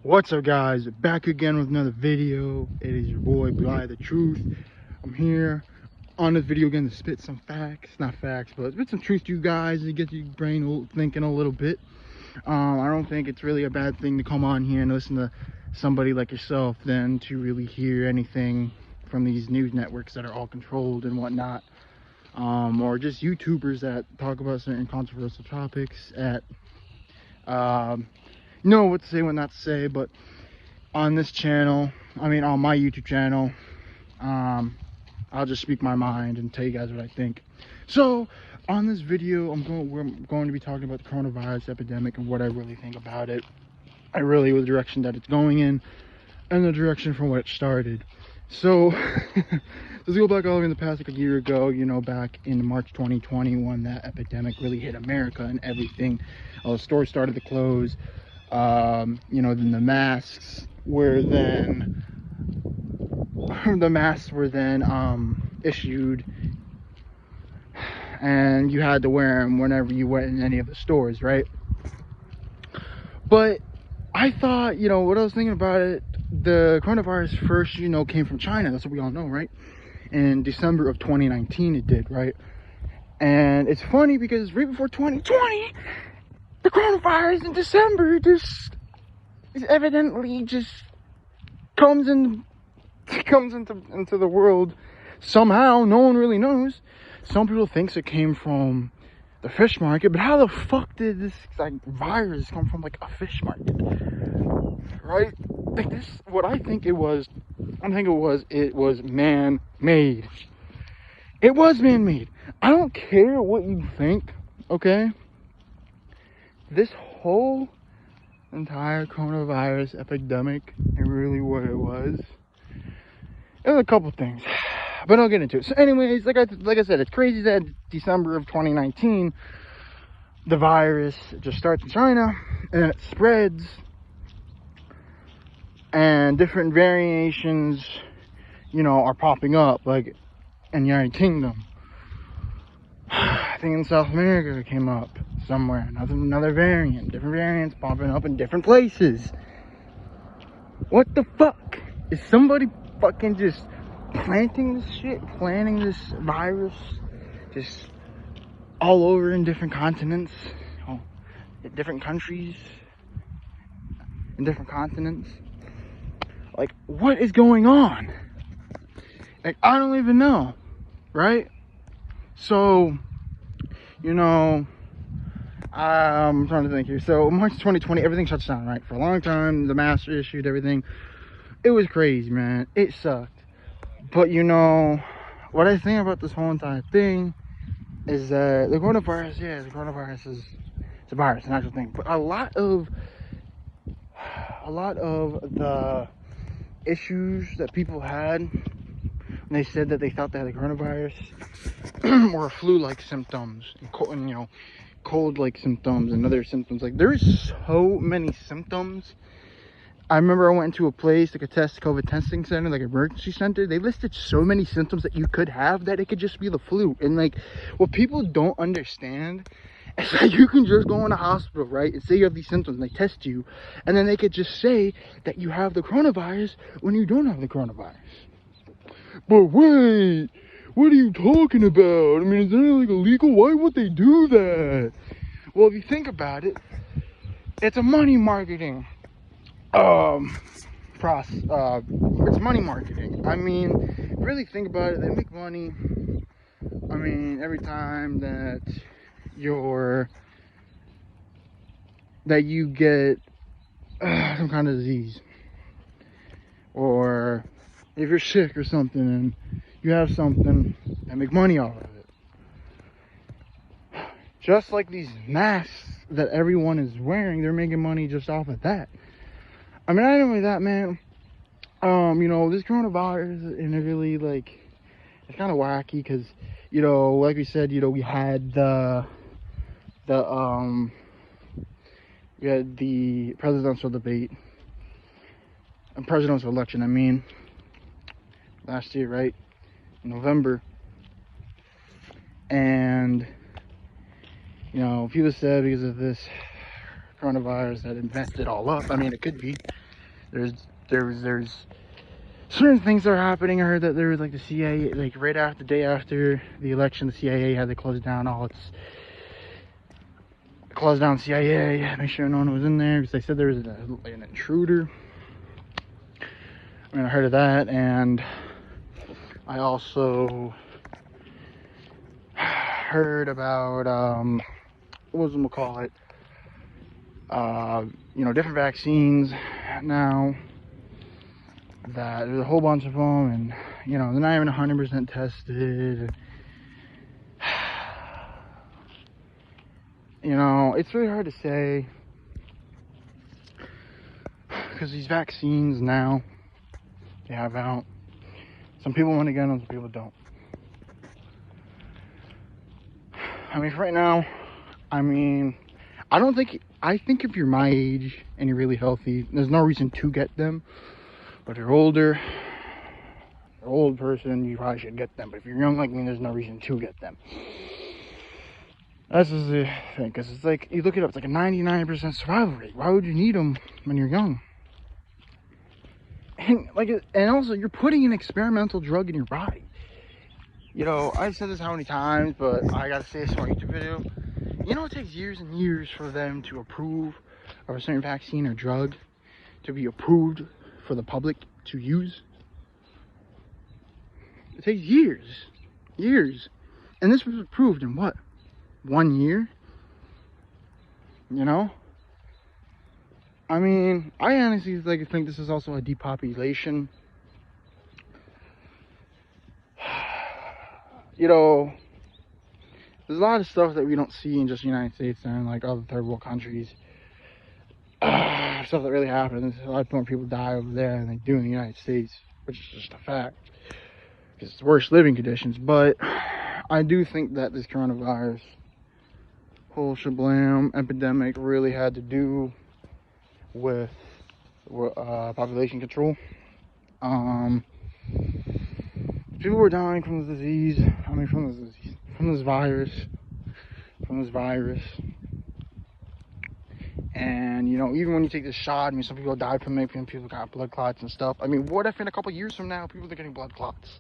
What's up, guys? Back again with another video. It is your boy Bly the Truth. I'm here on this video again to spit some facts, not facts, but spit some truth to you guys and get your brain thinking a little bit. I don't think it's really a bad thing to come on here and listen to somebody like yourself than to really hear anything from these news networks that are all controlled and whatnot, or just YouTubers that talk about certain controversial topics at know what to say, what not to say. But on this channel, on my YouTube channel, I'll just speak my mind and tell you guys what I think. So on this video, we're going to be talking about the coronavirus epidemic and what I really think about it. The direction that it's going in and the direction from where it started. So let's go back all the way in the past, like a year ago, back in March 2020, when that epidemic really hit America and everything. All the stores started to close. Then the masks were then issued, and you had to wear them whenever you went in any of the stores, right? But I thought, what I was thinking about it, the coronavirus first, came from China. That's what we all know, right? In December of 2019 it did, right? And it's funny because right before 2020, the coronavirus in December evidently comes into the world somehow. No one really knows. Some people think it came from the fish market, but how the fuck did this virus come from a fish market, right? It was man-made. It was man-made. I don't care what you think, okay? This whole entire coronavirus epidemic, and really what it was a couple things, but I'll get into it. So anyways, like I said, it's crazy that December of 2019 the virus just starts in China and then it spreads, and different variations are popping up, like in the United Kingdom. I think in South America it came up somewhere, another variant, different variants popping up in different places. What the fuck? Is somebody fucking just planting this virus just all over in different continents, in different countries, in different continents? What is going on? I don't even know, right? So, I'm trying to think here. So March 2020, everything shuts down, right? For a long time, the masks were issued, everything. It was crazy, man. It sucked. But what I think about this whole entire thing is that the coronavirus is a virus, an actual thing. But a lot of the issues that people had when they said that they thought they had the coronavirus were flu-like symptoms, and cold-like symptoms, and other symptoms. There's so many symptoms. I remember I went into a place, a COVID testing center, emergency center. They listed so many symptoms that you could have that it could just be the flu. And what people don't understand is that you can just go in a hospital, right, and say you have these symptoms, and they test you, and then they could just say that you have the coronavirus when you don't have the coronavirus. But wait, what are you talking about? Is that illegal? Why would they do that? Well, if you think about it, it's a money marketing it's money marketing. Really think about it, they make money. Every time that you get some kind of disease, or if you're sick or something and you have something, they make money off of it. Just like these masks that everyone is wearing, they're making money just off of that. Not only that, man, this coronavirus, and it really, it's kind of wacky, because, like we said, we had the presidential debate, and presidential election, last year, right, in November, and, people said because of this coronavirus that messed it all up. It could be. There's there's certain things that are happening. I heard that there was like the CIA, like right after the day after the election, the CIA had to close down CIA, make sure no one was in there because they said there was an intruder. I mean, I heard of that, and I also heard about what was it call it? Different vaccines now. That there's a whole bunch of them, and they're not even 100% tested. It's really hard to say because these vaccines now they have out. Some people want to get them, some people don't. I mean, for right now, I think if you're my age and you're really healthy, there's no reason to get them. But if you're older, an old person, you probably should get them. But if you're young like me, there's no reason to get them. That's just the thing, because it's like, you look it up, it's like a 99% survival rate. Why would you need them when you're young? And also, you're putting an experimental drug in your body. I've said this how many times, but I gotta say this in my YouTube video. It takes years and years for them to approve of a certain vaccine or drug to be approved for the public to use. It takes years. And this was approved in what? 1 year? I mean, I honestly think this is also a depopulation. There's a lot of stuff that we don't see in just the United States and like other third world countries. Stuff that really happens. A lot more people die over there than they do in the United States, which is just a fact. Because it's worse living conditions. But I do think that this coronavirus whole shablam epidemic really had to do with population control. People were dying from this disease. From this virus. And even when you take this shot, some people died from it, people got blood clots and stuff. I mean, what if in a couple years from now people are getting blood clots?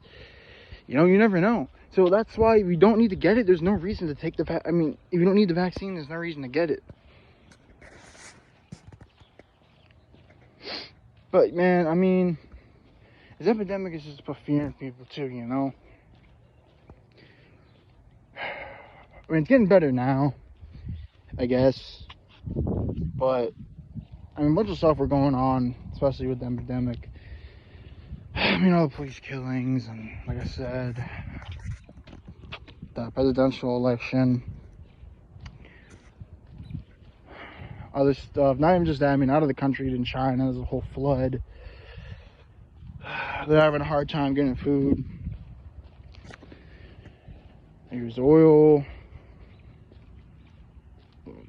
You never know. So that's why if you don't need to get it, there's no reason to take if you don't need the vaccine, there's no reason to get it. But man, this epidemic is just about fearing people too, it's getting better now, I guess. But a bunch of stuff were going on, especially with the epidemic. All the police killings, and like I said, the presidential election, other stuff. Not even just that. Out of the country in China, there's a whole flood. They're having a hard time getting food. There's oil.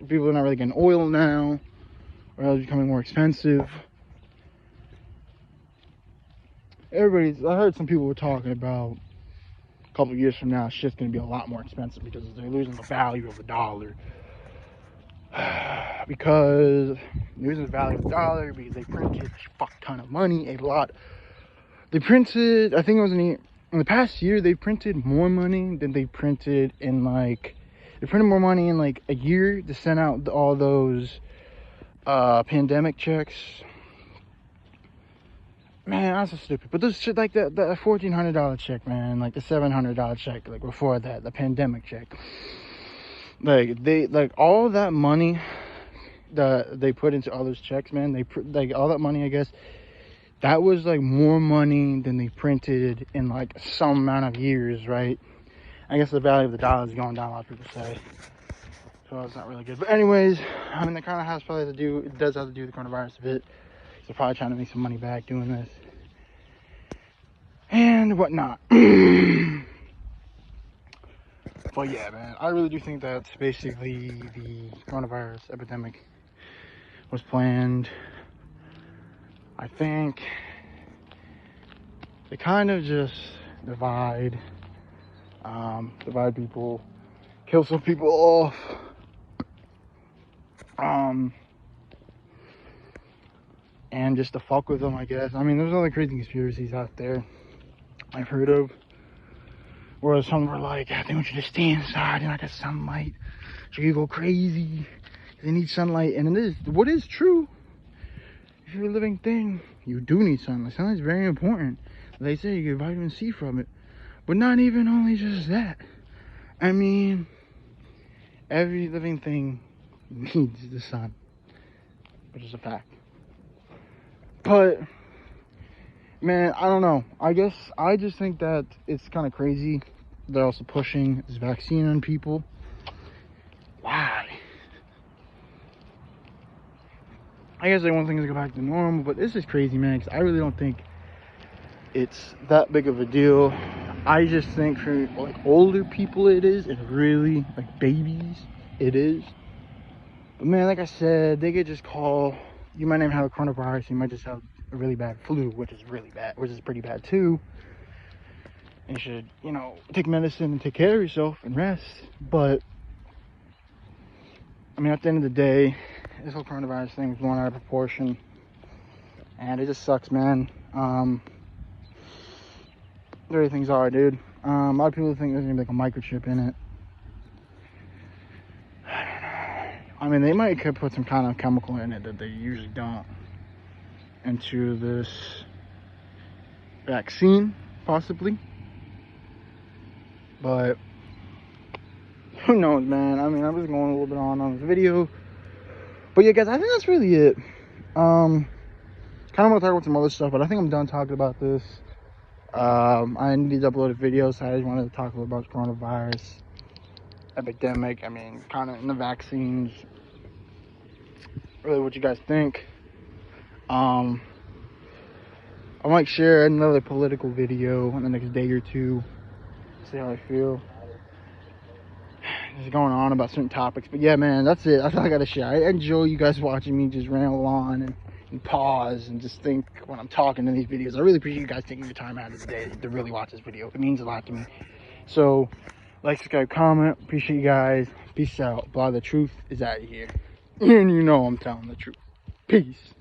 People are not really getting oil now. Oil is becoming more expensive. I heard some people were talking about a couple of years from now, it's just going to be a lot more expensive because they're losing the value of the dollar. Because losing the value of the dollar because they printed a fuck ton of money, They printed, I think it was in the past year, they printed more money than they printed in they printed more money in a year to send out all those pandemic checks. Man, that's so stupid. But those shit the $1,400 check, man, the $700 check, before that, the pandemic check. All that money that they put into all those checks, man, all that money, I guess, that was more money than they printed in some amount of years, right? I guess the value of the dollar is going down, a lot of people say. So it's not really good. But anyways, that kind of has probably it does have to do with the coronavirus a bit. They're probably trying to make some money back doing this. And whatnot. But yeah, man, I really do think that basically the coronavirus epidemic was planned. I think they kind of just divide people, kill some people off. and just to fuck with them, I guess. I mean, there's other crazy conspiracies out there I've heard of, where some were like, they want you to stay inside and not get sunlight, so you go crazy. They need sunlight, and it is what is true. If you're a living thing, you do need sunlight. Sunlight is very important. They say you get vitamin C from it, but not even only just that. I mean, every living thing needs the sun, which is a fact. But man, I don't know. I guess I just think that it's kind of crazy. They're also pushing this vaccine on people. Why? I guess they want things to go back to normal, but this is crazy, man, because I really don't think it's that big of a deal. I just think for like older people it is, and really like babies it is. But man, like I said, they could just call, you might not even have a coronavirus, you might just have a really bad flu, which is really bad, which is pretty bad too. And you should, you know, take medicine and take care of yourself and rest. But I mean, at the end of the day, this whole coronavirus thing is blown out of proportion, and it just sucks, man. The way things are, dude. A lot of people think there's gonna be like a microchip in it. I don't know. I mean, they might could put some kind of chemical in it that they usually don't into this vaccine, possibly. But who knows, man? I mean, I was going a little bit on this video, but yeah, guys, I think that's really it. Kind of want to talk about some other stuff, but I think I'm done talking about this. I need to upload a video, so I just wanted to talk a little about coronavirus epidemic. I mean, kind of in the vaccines. Really, what you guys think? I might share another political video in the next day or two. See how I feel. Just going on about certain topics, but yeah, man, that's it. That's all I gotta share. I enjoy you guys watching me just ramble on and pause and just think when I'm talking in these videos. I really appreciate you guys taking your time out of the day to really watch this video. It means a lot to me. So, like, subscribe, comment. Appreciate you guys. Peace out. Blah, the truth is out of here. And you know I'm telling the truth. Peace.